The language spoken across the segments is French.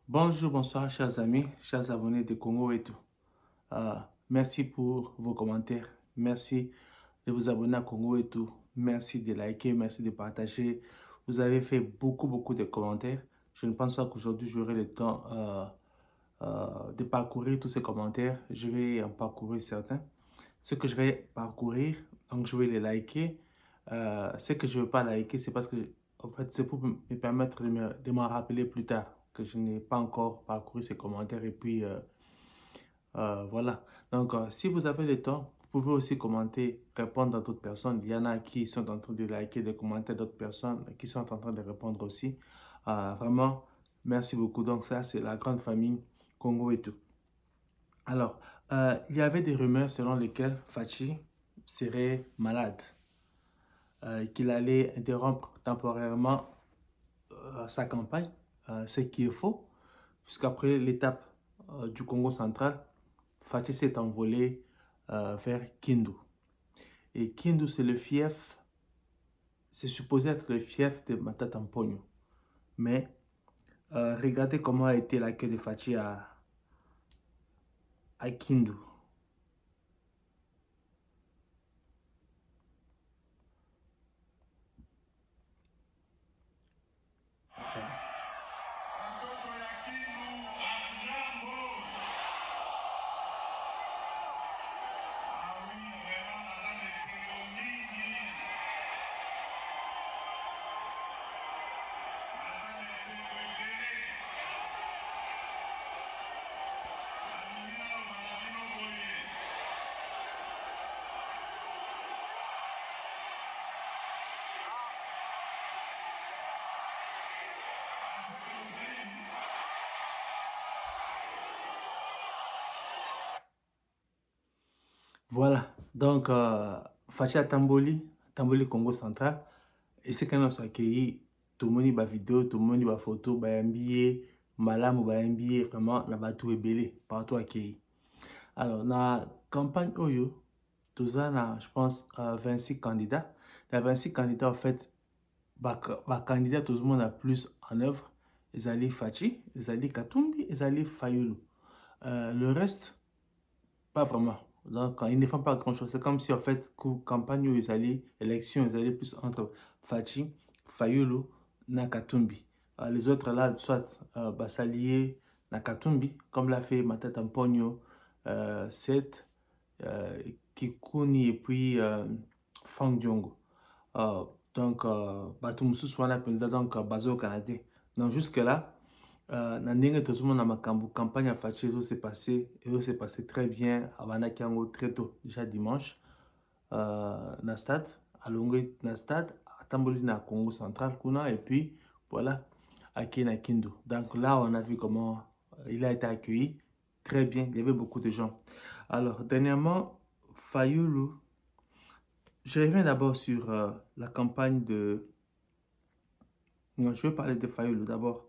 Bonjour, bonsoir, chers amis, chers abonnés de Congo et tout. Merci pour vos commentaires. Merci de vous abonner à Congo et tout. Merci de liker, merci de partager. Vous avez fait beaucoup de commentaires. Je ne pense pas qu'aujourd'hui j'aurai le temps de parcourir tous ces commentaires. Je vais en parcourir certains. Ce que je vais parcourir, donc je vais les liker. Ce que je ne veux pas liker, c'est parce que en fait, c'est pour me permettre de me rappeler plus tard que je n'ai pas encore parcouru ces commentaires. Et puis, voilà. Donc, si vous avez le temps, vous pouvez aussi commenter, répondre à d'autres personnes. Il y en a qui sont en train de liker des commentaires d'autres personnes qui sont en train de répondre aussi. Vraiment, merci beaucoup. Donc, ça, c'est la grande famille Congo et tout. Alors, il y avait des rumeurs selon lesquelles Fachi serait malade, qu'il allait interrompre temporairement sa campagne, ce qui est faux, puisqu'après l'étape du Congo central, Fachi s'est envolé vers Kindu. Et Kindu, c'est le fief, c'est supposé être le fief de Matata Mponyo. Mais regardez comment a été l'accueil de Fachi à Kindu. Voilà, donc Fachi à Tamboli, Tamboli Congo central, et c'est quand on s'est accueilli, tout le monde va vidéo, tout le monde va photo, va MBA, malam ou va MBA, vraiment, na batou et belé, partout accueilli. Alors, na campagne Oyo, tout ça, je pense, 26 candidats. Dans 26 candidats, en fait, candidat, tout le monde a plus en œuvre. Ils allaient Fachi, ils allaient Katumbi, ils allaient Fayoulou. Le reste, pas vraiment. Donc, ils ne font pas grand-chose. C'est comme si, en fait, campagne où ils allaient, élection, ils allaient plus entre Fachi, Fayoulou, Nakatumbi. Les autres, là, soit s'allier Nakatumbi, comme l'a fait Matata Mponyo, Seth, Kikuni et puis Fang Diongo. Donc, bato mosusu wana mpenza donc bazo Canadien. Donc jusque-là, na ndenge tozomona makambo campagne ya Fachi s'est passé très bien abandaki yango très tôt déjà dimanche na stade alongwe na stade atamboli na Congo central kuna et puis voilà akei na Kindu. Donc là on a vu comment il a été accueilli très bien, il y avait beaucoup de gens. Alors dernièrement Fayoulou, je reviens d'abord sur la campagne de... Non, je vais parler de Fayoulou d'abord.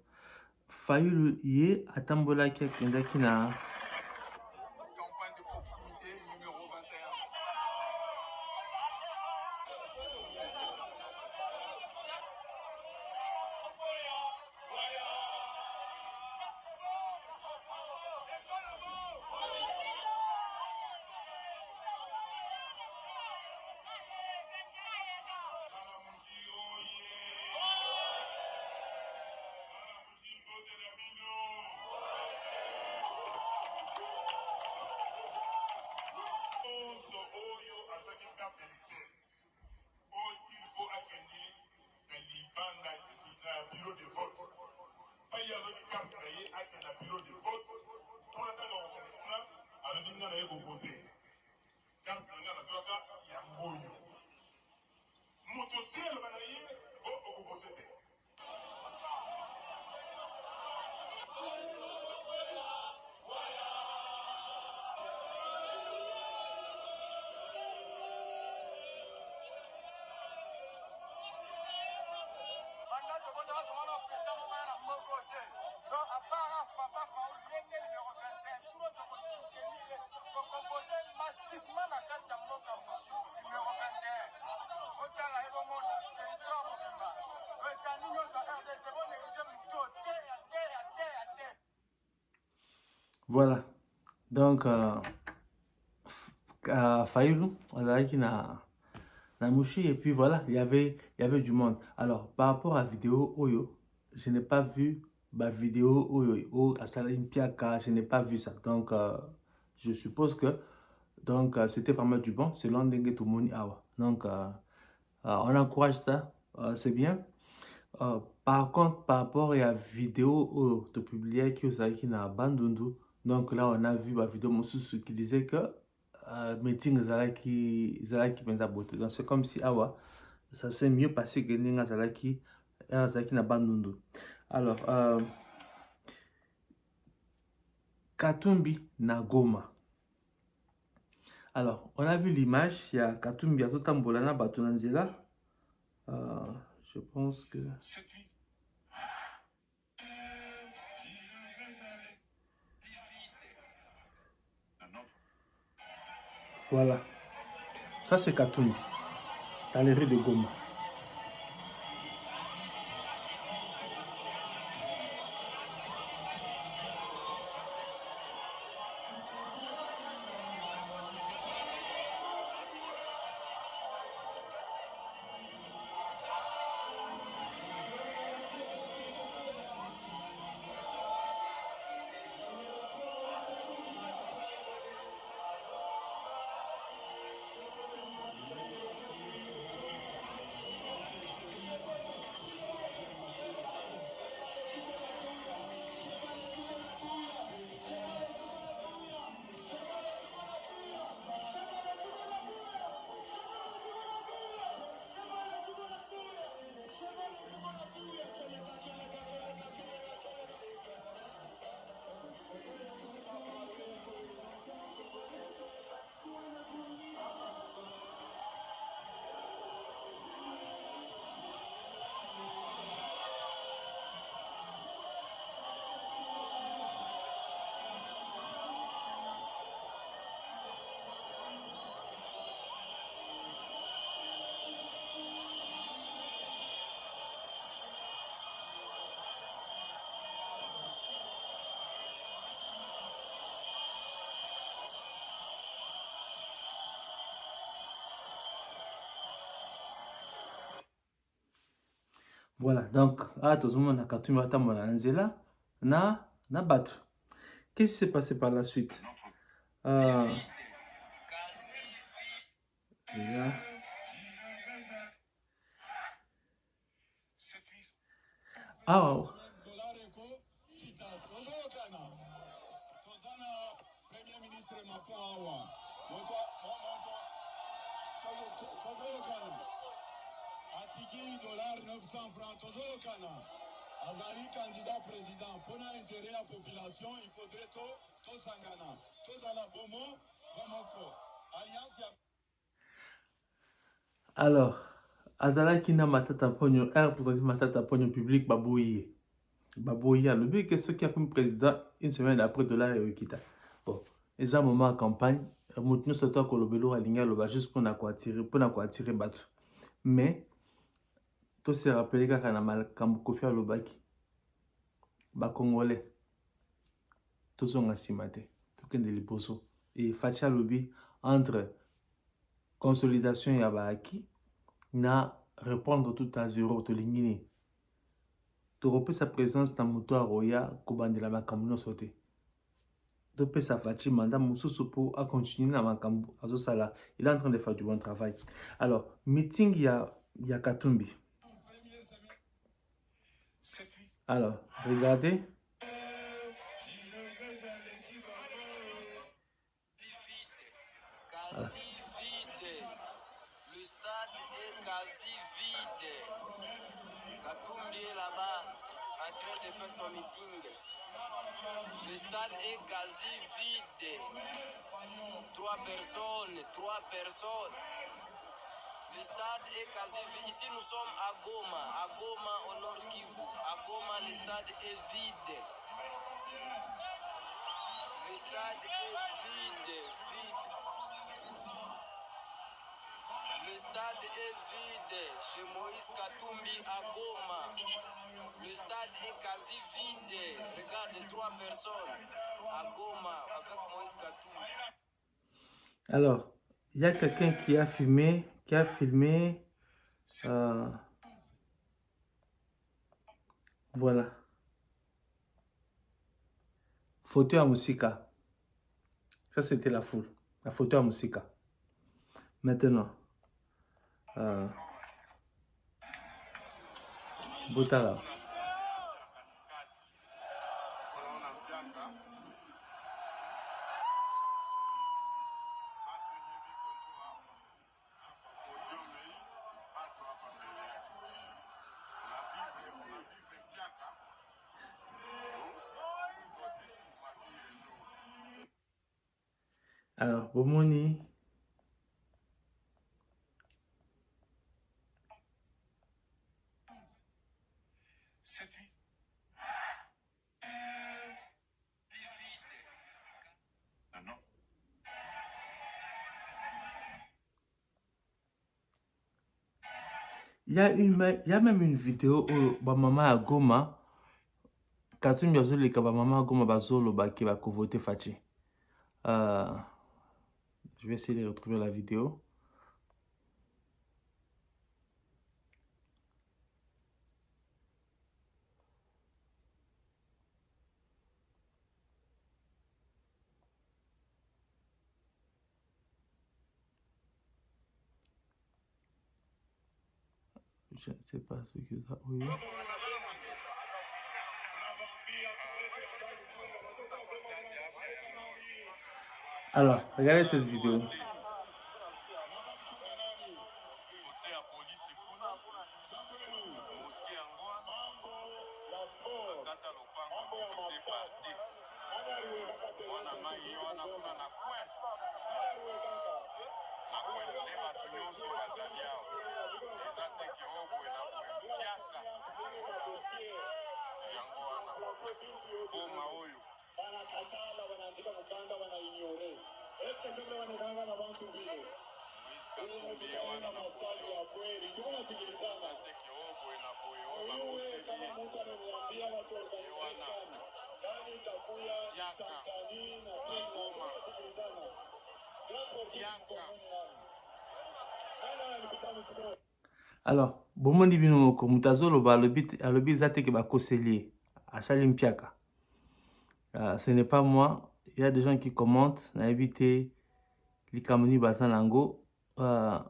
Fayoulou, il a Tambola qui na... Campagne de proximité numéro 21. Voilà. Donc, Fayoulou, azalaki na mouchi, et puis voilà, il y avait du monde. Alors, par rapport à la vidéo Oyo, je n'ai pas vu ma vidéo Oyo, à Salim Piaka, je n'ai pas vu ça. Donc, je suppose que donc c'était vraiment du bon, c'est l'Ondengue Tumoni Awa. Donc, on encourage ça, c'est bien. Par contre, par rapport à la vidéo de publier qui est na Bandundu, donc là on a vu la vidéo Moussousou qui disait que meeting Zalaki Benza Bote. Donc c'est comme si awa, ça s'est mieux passé que Ninga Zalaki na Bandundu. Alors, Katumbi na Goma. Alors, on a vu l'image, il y a Katumbi à Totambola na Batunanzela. Je pense que... Voilà. Ça, c'est Katumbi, dans les rues de Goma. Voilà, donc, tout le monde a Katumbi Atambola Nzela na Batu. Qu'est-ce qui s'est passé par la suite? Et là, oh, Atiki dollar 900 francs toujours kana. Azali candidat président pour l'intérêt à la population, il faudrait tout sangana. Tout à la bomo, bomoko. Alliance ya. alors, Azalaki na matata ponyo, pour dire matata ponyo public babouye. Babouye, le but que ceux qui a comme président une semaine après de la Kita. Bon, les un moment en campagne, nous sommes à Kolobelo à Linga, juste pour attirer Batu. Mais, tout se rappelle qu'il y a mal comme Kofi Alobaki. Ba Congolais. Tout sont asimate. Tout est de liposo. Et Facha Lobby, entre consolidation et abaki, na répondre tout à zéro, to lingini. Tu repères sa présence dans moto à Roya, Kobandela Makambuno sauté. Tu peux sa fachi mandat Moussou pour à continuer dans Makambu. Il est en train de faire du bon travail. Alors, meeting, il y a Katumbi. Alors, regardez. Quasi vide. Le stade est quasi vide. Katumbi est là-bas en train de faire son meeting. Le stade est quasi vide. 3 personnes. Le stade est quasi vide. Ici nous sommes à Goma au nord Kivu. À Goma, le stade est vide. Le stade est vide. Le stade est vide chez Moïse Katumbi à Goma. Le stade est quasi vide. Regarde 3 personnes à Goma avec Moïse Katumbi. Alors, il y a quelqu'un qui a filmé, voilà, photo à Musika. Ça, c'était la foule, la photo à Musika. Maintenant, Botala. Alors, Bomoni. Il y a même une vidéo où maman à Goma, Katumbi Azolo et maman à Goma Bazolo qui va voter Fachi. Je vais essayer de retrouver la vidéo. Je ne sais pas ce que ça... Oui. Alors, regardez cette vidéo. Alors, Bomondi bino ko mutazolo ba alobi zate ke ba koseli à Salimpiaka. Ce n'est pas moi. Il y a des gens qui commentent. On a évité les Kamoni Basanango. Voilà,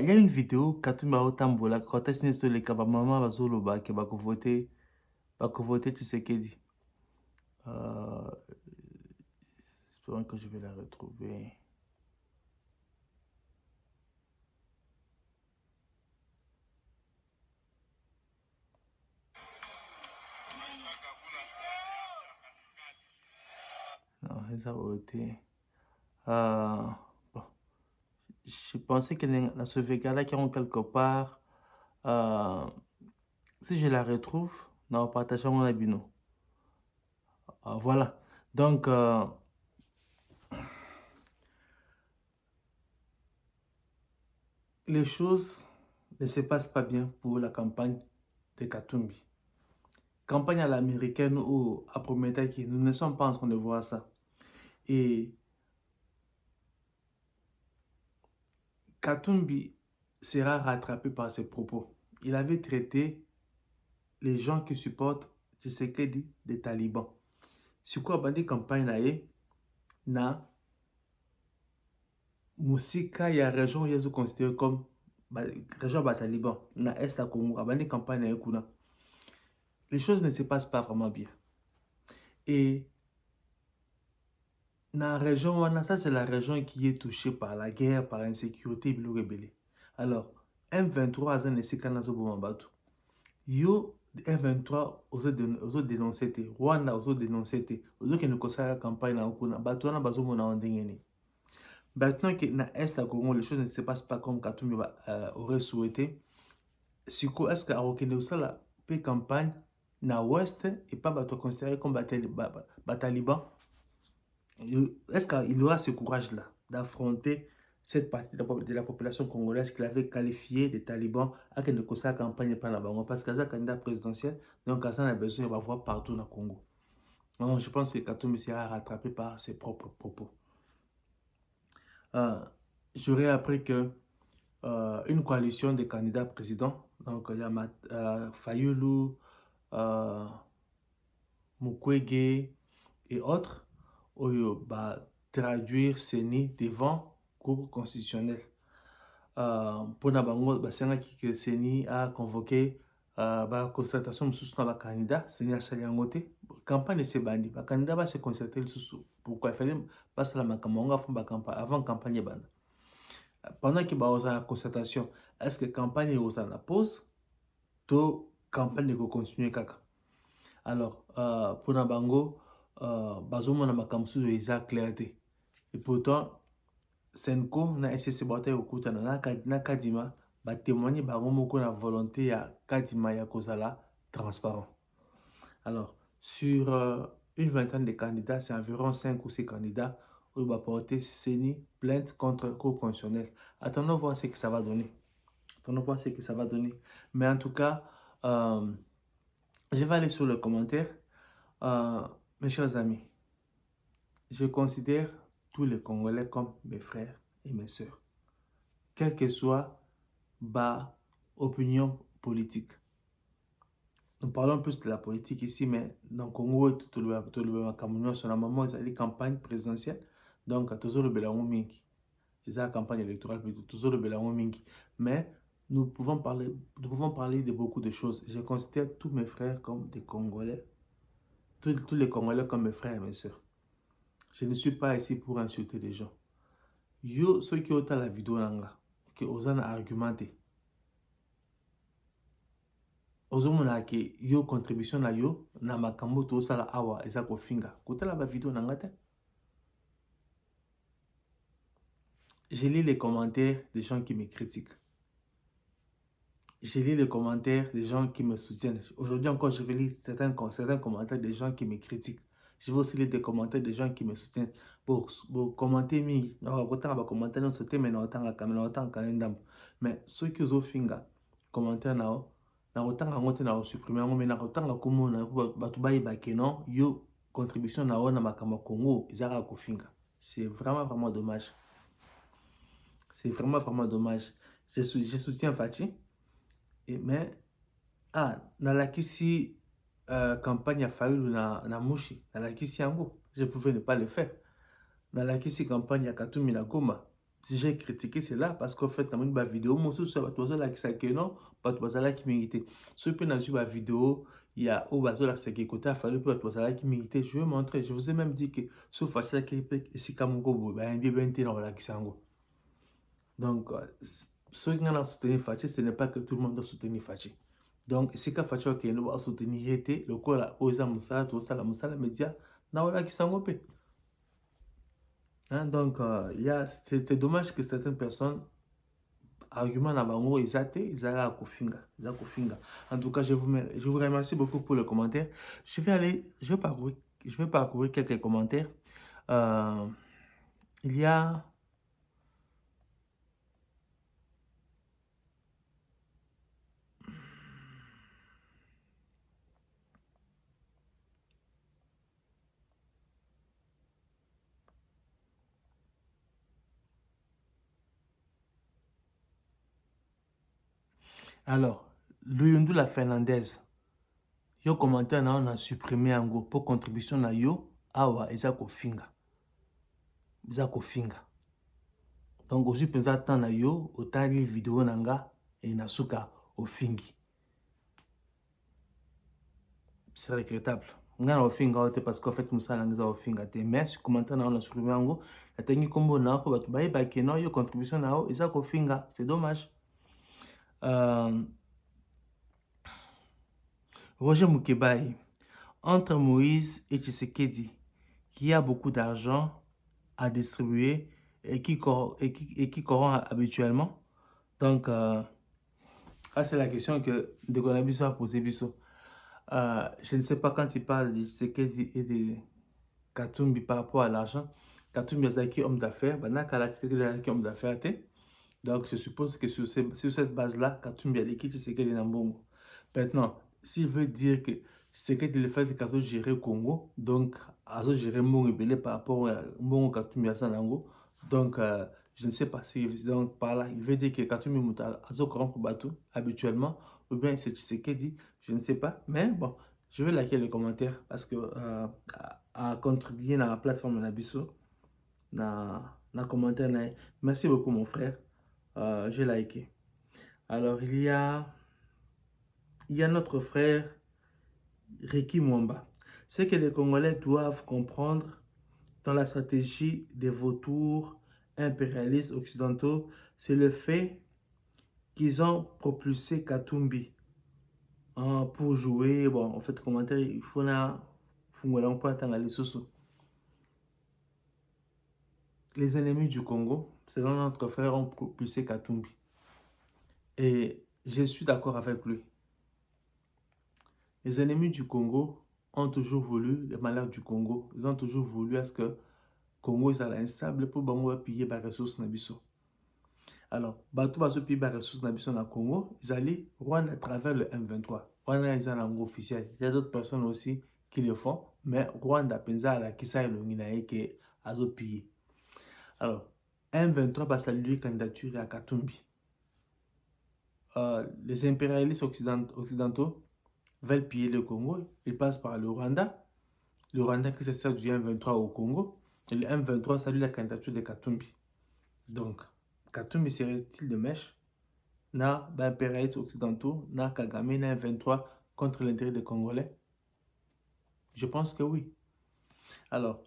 il y a une vidéo Katumba Otambola quand tu sur les Kabamama Bazolo ba qui va voter Tshisekedi. J'espère que je vais la retrouver. Non, ça a voté. Bon. Je pensais que dans ce véga-là qui ont quelque part. Si je la retrouve, nous partageons la bino. Voilà. Donc, les choses ne se passent pas bien pour la campagne de Katumbi. Campagne à l'américaine ou à Prometaki, nous ne sommes pas en train de voir ça. Et Katumbi sera rattrapé par ses propos. Il avait traité les gens qui supportent Tshisekedi des talibans. C'est quoi la campagne na Musika ya région yezo considéré comme région ba taliban na est à Congo abandi campagne na kuna. Les choses ne se passent pas vraiment bien. Et dans la région, ça c'est la région qui est touchée par la guerre, par l'insécurité et le rébellé. Alors, M23 a un Kanazo Bomambatu. Yo, M23 ozo dénoncer, Rwanda ozo dénoncer, ozo qui ne connaissent la campagne na okuna, Batouana bazo mona ondengeni. Maintenant que dans l'Est à Congo, les choses ne se passent pas comme Katumbi aurait souhaité. Est-ce qu'Arokene Osala peut campagne dans l'Ouest et pas considéré comme Bataliban? Est-ce qu'il aura ce courage-là d'affronter cette partie de la population congolaise qu'il avait qualifiée des talibans à qu'elle ne cause la campagne pas là-bas. Parce qu'il y a un candidat présidentiel, donc il a besoin de voir partout dans le Congo. Donc, je pense que Katumbi sera rattrapé par ses propres propos. J'aurais appris que une coalition de candidats présidents, donc il y a Fayulu, Mukwege et autres, traduire CENI devant Cour constitutionnelle. Pour Nabango, que CENI a convoqué constatation de sous candidat, CENI a sali en côté. Campagne de ces bandits, le candidat va se concerter le sous. Pourquoi il fallait passer la campagne avant campagne bande. Pendant qu'il y a la constatation, est-ce que la campagne est en la pause? Tout campagne de continuer kaka. Alors, pour Nabango, Bazomo na makamsu de clarté. Et pourtant, Senko na SSC Bataille au Kouta na Kadima ba témoigner ba moko na volonté ya Kadima ya kozala transparent. Alors, sur une vingtaine de candidats, c'est environ 5 ou 6 candidats où va porter CENI plainte contre le Cour constitutionnelle. Attendons voir ce que ça va donner. Mais en tout cas, je vais aller sur le commentaire. Mes chers amis, je considère tous les Congolais comme mes frères et mes sœurs, quelle que soit ma opinion politique. Nous parlons plus de la politique ici, mais dans le Congo, tout le Cameroun, sur la moment, il y a des campagnes présidentielles, donc toujours le Bélango Mingi. Il y a la campagne électorale, toujours le Bélango Mingi. Mais nous pouvons parler de beaucoup de choses. Je considère tous mes frères comme des Congolais, tous les Congolais comme mes frères et mes sœurs. Je ne suis pas ici pour insulter les gens. Yo, ceux qui ont la vidéo, qui osent argumenter. Ozomona ke yo contribution na yo na makambo to sala awa eza ko finga. Kotala ba vidéo nangate. Je lis les commentaires des gens qui me critiquent. Je lis les commentaires des gens qui me soutiennent. Aujourd'hui encore, je vais lire certains commentaires des gens qui me critiquent. Je vais aussi lire des commentaires des gens qui me soutiennent. Pour commenter, mais ceux qui ont finga, commentaires na supprimer, mais na otanga komo na batubaye bakeno, yo contribution na na makama Congo, izara ko finga. C'est vraiment dommage. C'est vraiment dommage. Je soutiens Fachi. Mais, na la kisi campagne a fallu na Mouchi, na la kisi yango, je pouvais ne pas le faire. Na la kisi campagne a Katumbi na Goma, si j'ai critiqué cela, parce qu'en fait, dans une vidéo, moi aussi, je la kisa kenon, pas tout ça qui méritait. Ce que dans une vidéo, il y a au bateau là qui côté a fallu pour tout ça qui méritait. Je vais montrer, je vous ai même dit que ce facile qui est ici comme go, ben bien dans la kisa yango. Donc, ceux qui ont soutenu Fachi, ce n'est pas que tout le monde doit soutenir Fachi. Donc, c'est que Fachi qui a soutenu été, le corps là, Oza Moussala, tout ça, la Moussala Média, n'a qui s'en occupent. Donc, c'est dommage que certaines personnes, argument dans Bango, ils ont à Kofinga. En tout cas, je vous remercie beaucoup pour le commentaire. Je vais parcourir quelques commentaires. Il y a... Alors, Luyundu la Fernandaise, yo commentaire na on a supprimé en gros pour contribution na yo awa ezako finga. Donc aussi penza temps na yo autant li vidéo nanga et na suka au fingi. C'est regrettable. Ngana au finga parce qu'en fait musala ngeza au finga te mais si commentaire na on a supprimé en gros la tengi kombo na ko batu baye ba kenon yo contribution na yo ezako finga, c'est dommage. Roger Moukebaï, entre Moïse et Tshisekedi, qui a beaucoup d'argent à distribuer et qui corrompt habituellement. Donc, c'est la question que Degonabiso a posée. Je ne sais pas quand il parle de Tshisekedi et de Katumbi par rapport à l'argent. Katumbi Azaki, homme d'affaires, Banaka Tshisekedi homme d'affaires. Donc, je suppose que sur cette base-là, Katumbi Aleki Tshisekedi Nambongo. Maintenant, s'il veut dire que Tshisekedi le fait, c'est qu'Azo gérer le Congo, donc Azo gérer mon rebelle par rapport à mon Katumbi Asanango. Donc, je ne sais pas si donc, par là, il veut dire que Katumbi Muta Azo corrompt Batou habituellement, ou bien c'est Tshisekedi, je ne sais pas. Mais bon, je vais liker les commentaires parce que à contribuer dans la plateforme de Nabiso, dans le commentaire. Merci beaucoup, mon frère. J'ai liké. Alors, il y a notre frère Ricky Mwamba. Ce que les Congolais doivent comprendre dans la stratégie des vautours impérialistes occidentaux, c'est le fait qu'ils ont propulsé Katumbi pour jouer. Bon, en fait, commentaire, il faut les ennemis du Congo, selon notre frère, ont propulsé Katumbi. Et je suis d'accord avec lui. Les ennemis du Congo ont toujours voulu le malheur du Congo. Ils ont toujours voulu à ce que le Congo soit instable pour piller les ressources nabiso. Alors, bateau baso piller les ressources nabiso dans le Congo, ils allaient Rwanda à travers le M23. Rwanda est un langue officiel. Il y a d'autres personnes aussi qui le font, mais Rwanda pensa à la kisa et l'onginae qui a pillé. Alors, M23 va saluer la candidature à Katumbi. Les impérialistes occidentaux veulent piller le Congo. Ils passent par le Rwanda. Le Rwanda qui se sert du M23 au Congo. Et le M23 salue la candidature de Katumbi. Donc, Katumbi serait-il de mèche? Na impérialistes occidentaux, na Kagame, na M23 contre l'intérêt des Congolais? Je pense que oui. Alors,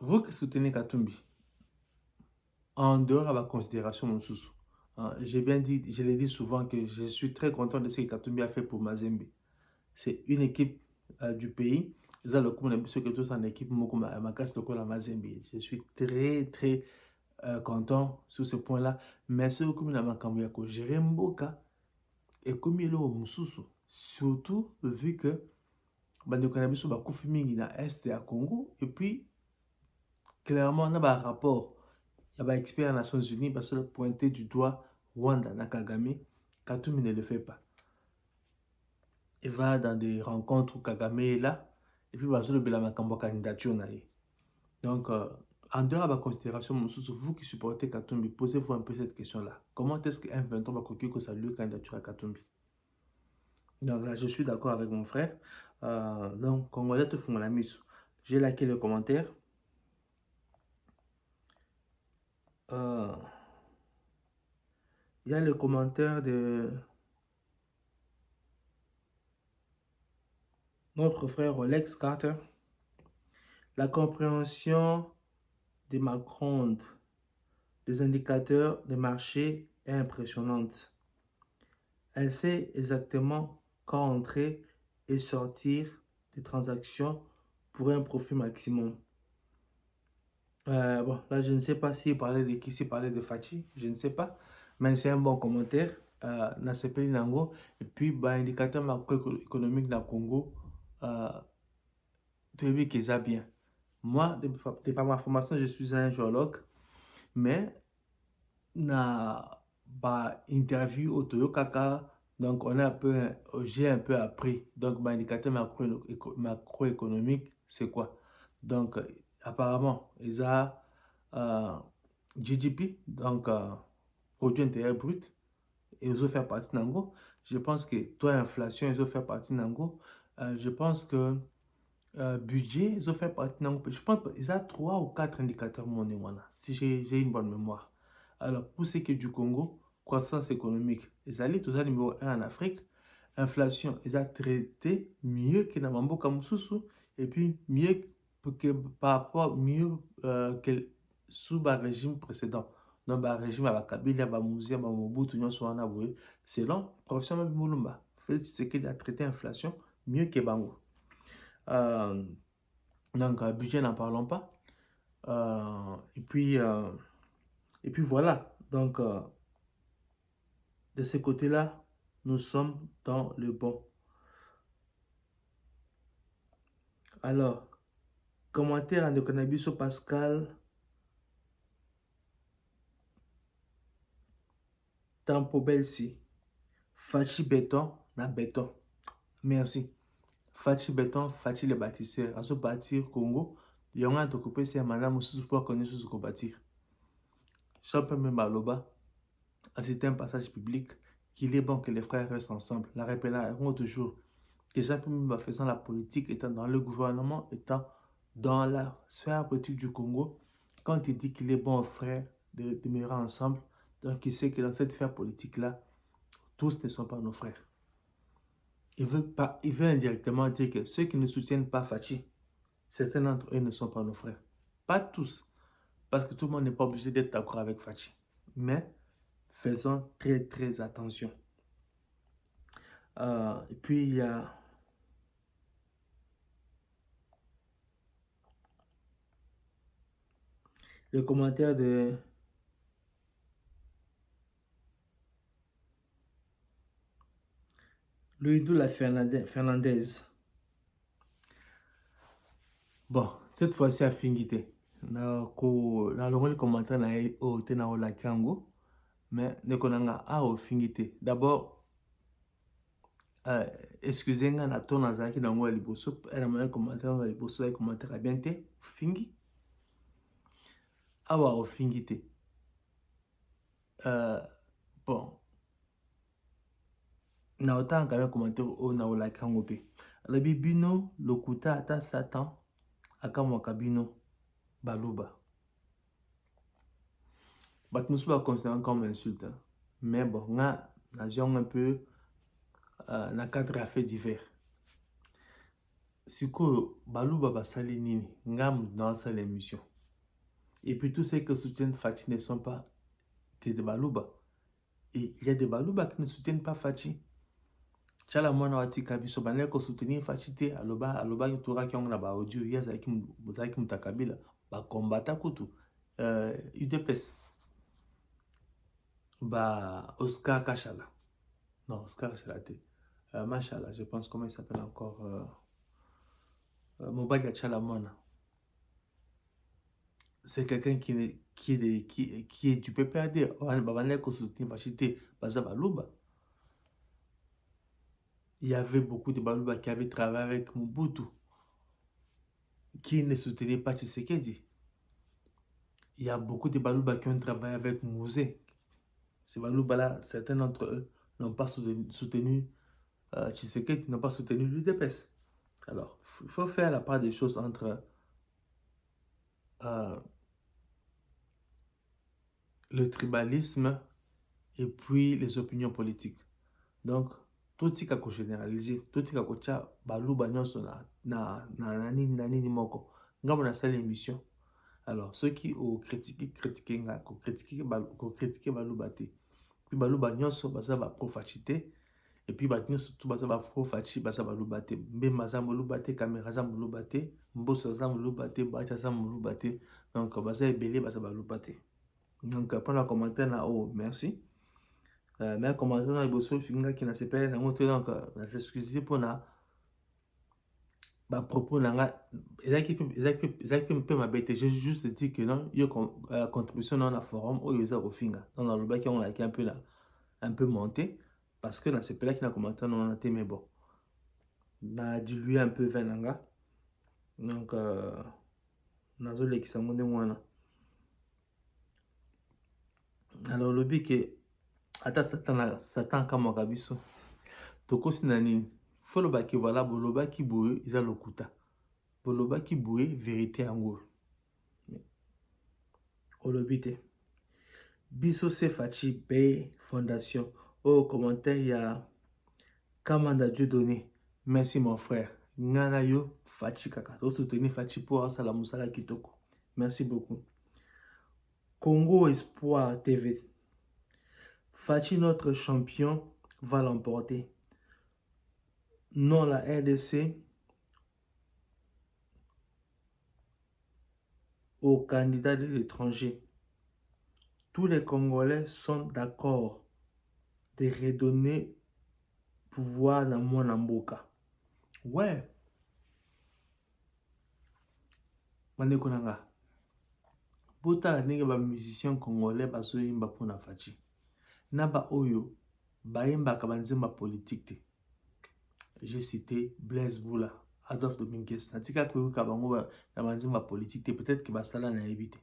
vous qui soutenez Katumbi, en dehors de la considération, mon sous. J'ai bien dit, je l'ai dit souvent que je suis très content de ce que Katumbi a fait pour Mazembe. C'est une équipe du pays. Je suis très très content sur ce point-là. Mais ce que je gérer Mboka et comme il est surtout vu que le cannabis est dans l'Est et à Congo. Et puis, clairement, on a un rapport. Il y a un expert des Nations Unies parce que pointer du doigt Rwanda, Nakagame, Katumbi ne le fait pas. Il va dans des rencontres où Kagame est là, et puis il va se lever la candidature. Donc, en dehors de la considération, vous qui supportez Katumbi, posez-vous un peu cette question-là. Comment est-ce que M23 va croire que ça lui candidature à Katumbi? Donc là, je suis d'accord avec mon frère. Donc, Congolais te font la mise. J'ai liké le commentaire. Il y a le commentaire de notre frère Alex Carter. La compréhension des macroondes des indicateurs de marché est impressionnante. Elle sait exactement quand entrer et sortir des transactions pour un profit maximum. Bon, là, je ne sais pas s'il parlait de qui, s'il parlait de Fachi, je ne sais pas, mais c'est un bon commentaire. Dans ce pays Nango, et puis, indicateur macroéconomique dans le Congo, tu vu qu'ils a bien. Moi, de par ma formation, je suis un géologue, mais na interview au Toyo Kaka, donc j'ai un peu appris. Donc, indicateur macroéconomique, c'est quoi? Donc, apparemment, ils ont GDP, donc produit intérieur brut, et ils ont fait partie d'Ango. Je pense que toi, inflation, ils ont fait partie d'Ango. Je pense que budget, ils ont fait partie d'Ango. Je pense qu'ils ont 3 ou 4 indicateurs monnaie, si j'ai une bonne mémoire. Alors, pour ce qui est du Congo, croissance économique, ils allaient tous à numéro 1 en Afrique. Inflation, ils ont traité mieux que dans Mambo Kamoussou, et puis mieux que par rapport mieux que sous le régime précédent. Donc, le régime avec Kabila, Mousia, Mobutu, selon le professeur Moulumba, c'est qu'il a traité l'inflation mieux que Bango. Donc, budget, n'en parlons pas. Et puis voilà. Donc, de ce côté-là, nous sommes dans le bon. Alors, Commentaire de Cannabis Pascal. Tampo Belsi. Fachi Béton, na béton. Merci. Fachi Béton, Fachi le bâtisseur. À ce bâtir Congo, il y a un occupé, c'est un madame aussi pour connaître ce qu'on bâtir. Champion Mbaloba, c'est un passage public qu'il est bon que les frères restent ensemble. La rappelons toujours que Champion faisant la politique, étant dans le gouvernement, étant dans la sphère politique du Congo, quand il dit qu'il est bon aux frères de demeurer ensemble, donc il sait que dans cette sphère politique-là, tous ne sont pas nos frères. Il veut indirectement dire que ceux qui ne soutiennent pas Fachi, certains d'entre eux ne sont pas nos frères. Pas tous, parce que tout le monde n'est pas obligé d'être d'accord avec Fachi. Mais faisons très très attention. Et puis il y a le commentaire de Louis-Doula Fernandez. Bon, cette fois-ci à Fingité. Dans le commentaire au Tena la Kango, mais ne connaissons pas au Fingité. D'abord, excusez-moi, na ton azaki dans moi liboso, elle a un commentaire dans liboso, un commentaire à bien te Fingi. Awa au Fingité. Bon. Na autant quand même commentaire au na la Kango pe. Le bibino lokuta ata Satan akamo kabino baluba. But nous sommes considérés comme insulte. Mais bon, on a un peu na cadre à fait divers. Si ko baluba basali nini, ngam dans cette émission. Et puis tous ceux qui soutiennent Fachi ne sont pas des baluba. Et il y a des baluba qui ne soutiennent pas Fachi. Chala mwana wati kabiso banel ko soutenir Fachi te aloba yotora ki na ba audio ya zaki mutakabila ba kombata kutu UDPS ba Oscar Kachala. Non, Oscar Kachala te. Machala, je pense comment il s'appelle encore Mobile Chalamona. C'est quelqu'un qui est du PPRD. Banel ko soutenir Fachi te baza baluba. Il y avait beaucoup de baluba qui avaient travaillé avec Mobutu, qui ne soutenaient pas Tshisekedi. Il y a beaucoup de baluba qui ont travaillé avec Mouzé. Ces baluba-là, certains d'entre eux n'ont pas soutenu Tshisekedi, n'ont pas soutenu l'UDPS. Alors, il faut faire la part des choses entre le tribalisme et puis les opinions politiques. Donc, tout ce qu'on généralise, tout ce qu'on a baluba nyonso na nini moko. Ngam na salle émission. Alors, ceux qui ont critiqué baluba te. Puis baluba nyonso basa ba profachité et puis ba nyonso tout basa ba profachi basa baluba te. Mbe maza baluba te, caméra za baluba te, mboso za baluba te, bacha za baluba te. Donc basa ebele basa baluba te. Donc pendant le commentaire na oh merci. Mais un commentaire dans le bosso finga qui n'a se payé dans notre donc s'excuser pour na ba propos nanga exact peu ma bête. Je juste dit que non il y a contribution dans la forum ou ils ont finga dans le bac on a un peu monté parce que dans ce pays là qui n'a commenté non on a été mais bon na dilué un peu venanga donc nazo qui s'en monte moins. Alors le but que ata Satan kama kabiso toko sinanini foloba ki voilà boloba ki boye isa lokuta boloba ki boye vérité yango olobite biso se Fachi Pay Fondation au commentaire il y a Kamanda Dieu donné merci mon frère ngana yo Fachi kaka to soutenir Fachi pour sala musala kitoko merci beaucoup. Congo Espoir TV. Fachi, notre champion, va l'emporter. Non, la RDC aux candidats de l'étranger. Tous les Congolais sont d'accord de redonner pouvoir dans mon Mboka. Ouais. bandeko na nga botala ndenge bamusicien congolais bazoyemba mpona Faci na baoyo bayembaka banzemba politique te. J'ai cité Blaise Boula, Adolphe Dominguez. Natika koyoka bango na banzemba politique te, peut-être que basala na yebi te.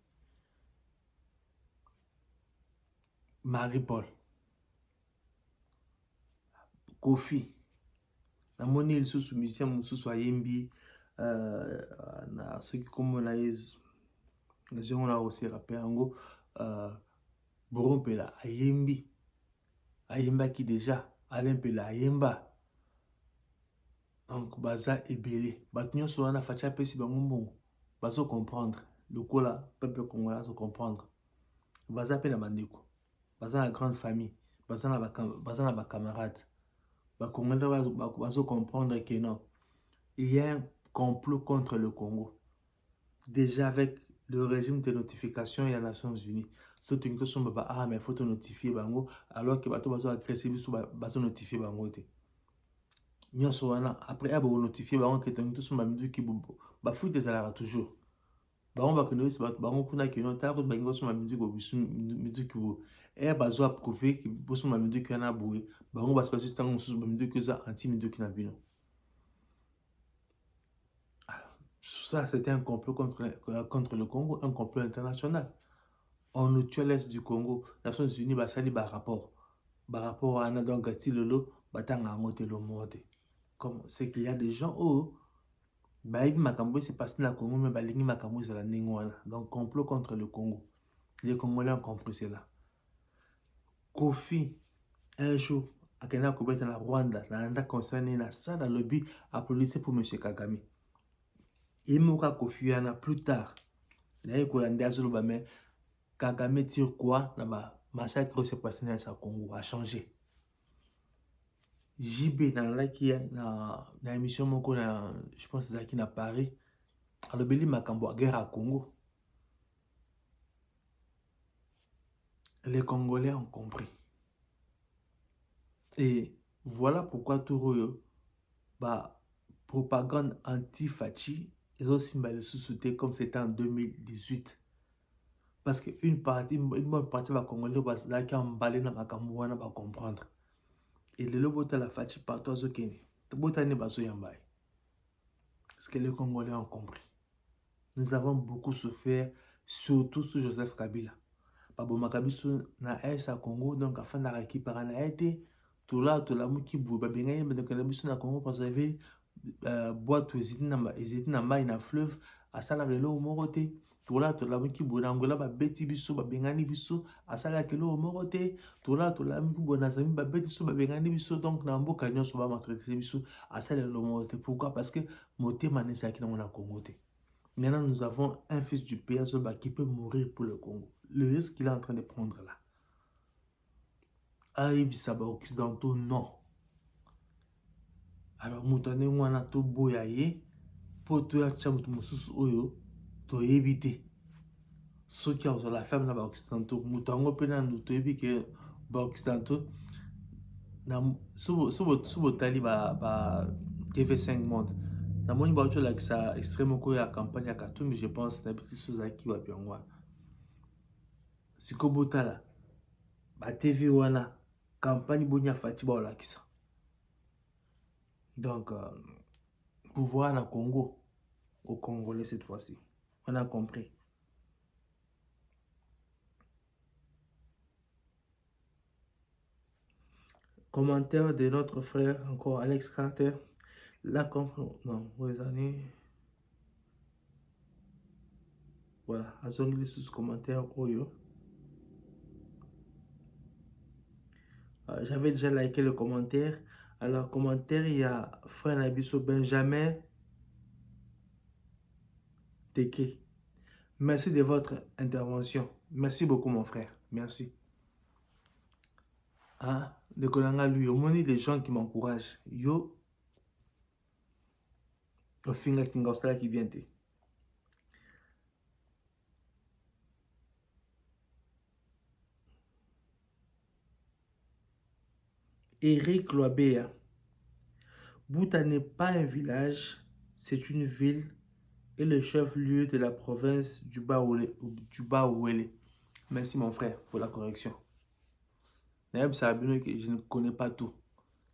Marie-Paul, Kofi, namoni lisusu musicien mosusu ayembi na soki kombo na Yesu nazongo na aussi rappel yango Borompela ayembaki déjà Alain Pela ayemba. Donc baza ebele bato nyonso wana Faci apesi bango mbongo bazo comprendre lokola peuple congolais azo comprendre baza pe na bandeko baza na grande famille baza na bacamarades bacongolais bazo comprendre que non, il y a un complot contre le Congo déjà avec le régime de notification des Nations Unies. Surtout que sont mais il faut te notifier bango alors que bato bazo agresser biso bazo notifier bango te. Nyonso wana après abo notifier bango que tangi tous ba midu ki bafuite ezalaka toujours bango bakonoisi bato bango kuna kino ta ko bango so ma midu ko bisu midu ki bo bazo approuver ki boso ma midu ki na boye bango baso baso tango mususu ba midu ki za anti midu ki na bino. Ça c'était un complot contre le Congo, un complot international. On nous tue à l'est du Congo, Nations Unies basali ba rapport à donc Gatilolo batanga ngote lo mote. Comme c'est qu'il y a des gens où Baïb Makambo s'est passé dans le Congo, mais Balingi Makambo c'est la Ningwana. Donc complot contre le Congo. Les Congolais ont compris cela. Kofi, un jour, à Kenya Kobe dans la Rwanda, dans concerné na ça dans le but applaudissé pour M. Kagame. Et Moka Kofi Yana plus tard, d'ailleurs Kolanda Zoloba mais Kagame tire quoi là-bas? Massacre s'est passé dans sa Congo a changé. JB dans la qui na émission moko na je pense c'est là qui na Paris alors beli makambo à guerre à Congo. Les Congolais ont compris. Et voilà pourquoi tout bah propagande anti-Faci ils ont symbolisé sous-souté comme c'était en 2018. Parce qu'une bonne partie va Congolais là qui a emballé dans makambo wana va comprendre. Et le lobota la Faci partout au Kenya. Botane baso yambai. Parce que les Congolais ont compris. Nous avons beaucoup souffert, surtout sous Joseph Kabila. Pabo Makabiso na à Congo, donc afin d'arrêter par un été, tout là, mouki bou, babengay, mais donc la biso na Congo, parce que boîte, ils étaient na maille, na fleuve, à Salavelo, au Moroté. Tout là, mouki bou, Angola, babeti biso, babengani biso, à Salakelo, au Moroté. Tout là, mouki bou, Nazami, babeti biso, babengani biso, donc na mbo kanyon, so ba maltraiter biso, à Salakelo, au Moroté. Pourquoi? Parce que moté manesa qui dans Congo. Maintenant, nous avons un fils du pays qui peut mourir pour le Congo. Le risque qu'il est en train de prendre là. Aïe, Bissaba occidentaux, non. Alors, Moutane, Wana, to boyaye, pour toi, Tchamout Moussous, Oyo, to éviter. Ceux qui ont la femme là-bas occidentaux, Moutango, Penan, to éviter que occidentaux, sous Tali, TV5 Monde. Na moni ba là que ça extrêmement quoi la campagne à Khartoum mais je pense na petite chose qui va bien moi siko botala ba TV wana campagne bonya Faci ba la kisa donc pouvoir na Congo au Congolais cette fois-ci on a compris. Commentaire de notre frère encore Alex Carter. Là, non, les années. Voilà, azongli sous commentaire Oyo. J'avais déjà liké le commentaire. Alors, commentaire, il y a frère Nabiso Benjamin Teke. Merci de votre intervention. Merci beaucoup, mon frère. Merci. Ah, de Kolanga lui, au moins des gens qui m'encouragent. Yo. Au final, qui vient. Eric Loabea. Bouta n'est pas un village, c'est une ville et le chef-lieu de la province du Bas-Ouélé. Merci mon frère pour la correction. Je ne connais pas tout.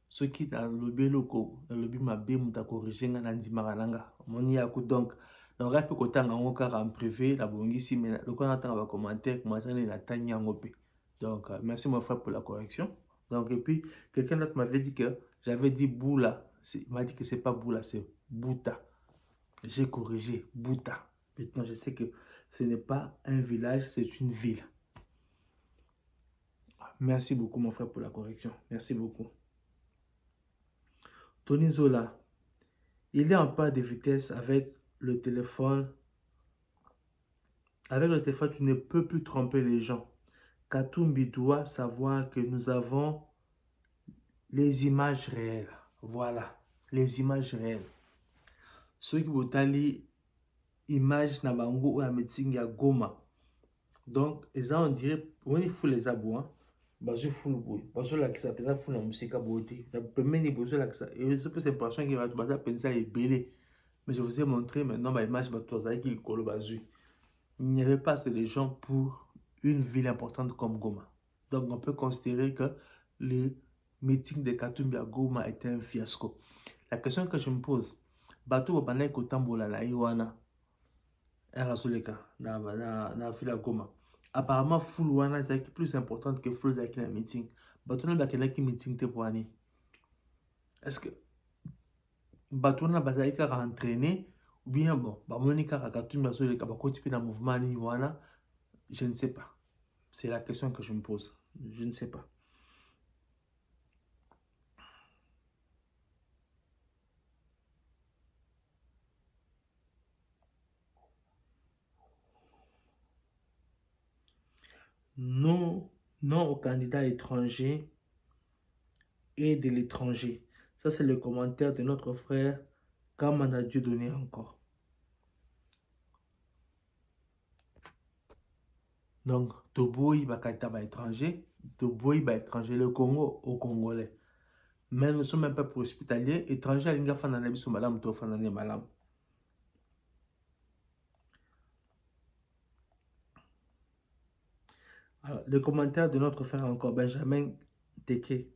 Ceux qui dans le lobby loco, dans le lobby m'a bien m'a corrigé dans Dimarananga. Mon yaku donc. Donc après que tant en car en privé, la bongi si mais le qu'on attend va commenter comment ça n'est tanya ngopé. Donc merci mon frère pour la correction. Donc et puis quelqu'un d'autre m'avait dit que j'avais dit Boula. Il m'a dit que c'est pas Boula, c'est Bouta. J'ai corrigé Bouta. Maintenant je sais que ce n'est pas un village, c'est une ville. Merci beaucoup mon frère pour la correction. Merci beaucoup. Tony Zola, il est en pas de vitesse avec le téléphone. Avec le téléphone, tu ne peux plus tromper les gens. Katumbi doit savoir que nous avons les images réelles. Voilà, les images réelles. Ceux qui vous tali images na bango ou à meeting ya Goma. Donc, ça on dirait, on il faut les abouts. Bazo fou le boy. Bazo la qui s'appelle fou la musique à beauté. La première des besoins là que ça. Et c'est pour cette personne qui va te baser à penser à belé. Mais je vous ai montré maintenant ma image qui le bazo. Il n'y avait pas assez de gens pour une ville importante comme Goma. Donc on peut considérer que le meeting de Katumbi à Goma était un fiasco. La question que je me pose, bateau va ko tambola la iwana. Erasoleka na ville à Goma. Apparemment, full wana est plus importante que full zaki na meeting. Bateau na qui meeting te pour année. Est-ce que bateau na bazali ka entraîner ou bien bon, ba monika ka Katumbi asoleka ba kotipi na mouvement ni wana, je ne sais pas. C'est la question que je me pose. Je ne sais pas. Non, non aux candidats étrangers et de l'étranger. Ça, c'est le commentaire de notre frère Kamana Dieudonné encore. Donc, Toboy Bakata étranger, Toboy étranger, le Congo au Congolais. Mais nous ne sommes même pas pour hospitalier. Étranger, il y a des gens malam, to fanane malam. Alors, le commentaire de notre frère encore, Benjamin Teke.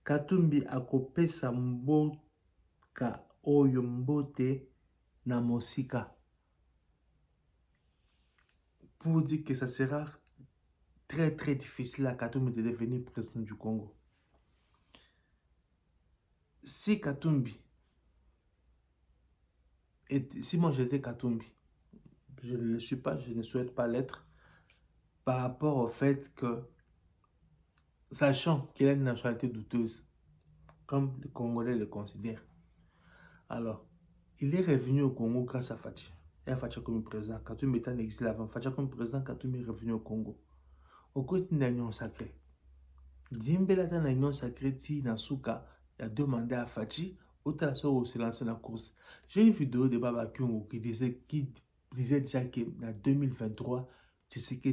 Katumbi a copé sa mboka oyombote na mosika. Pour dire que ça sera très très difficile à Katumbi de devenir président du Congo. Si Katumbi, si moi j'étais Katumbi, je ne le suis pas, je ne souhaite pas l'être, par rapport au fait que, sachant qu'il a une nationalité douteuse, comme les Congolais le considèrent, alors, il est revenu au Congo grâce à Fachi. Et à Fachi comme président. Katumbi était en exil avant. Fachi comme président, Katumbi est revenu au Congo. Au côté d'une union sacrée. Dimbela dans l'union sacrée, si Nasuka a demandé à Fachi, autant la soeur s'est lancé dans la course. J'ai une vidéo de Baba Kyungu qui disait déjà qu'en 2023, tu sais que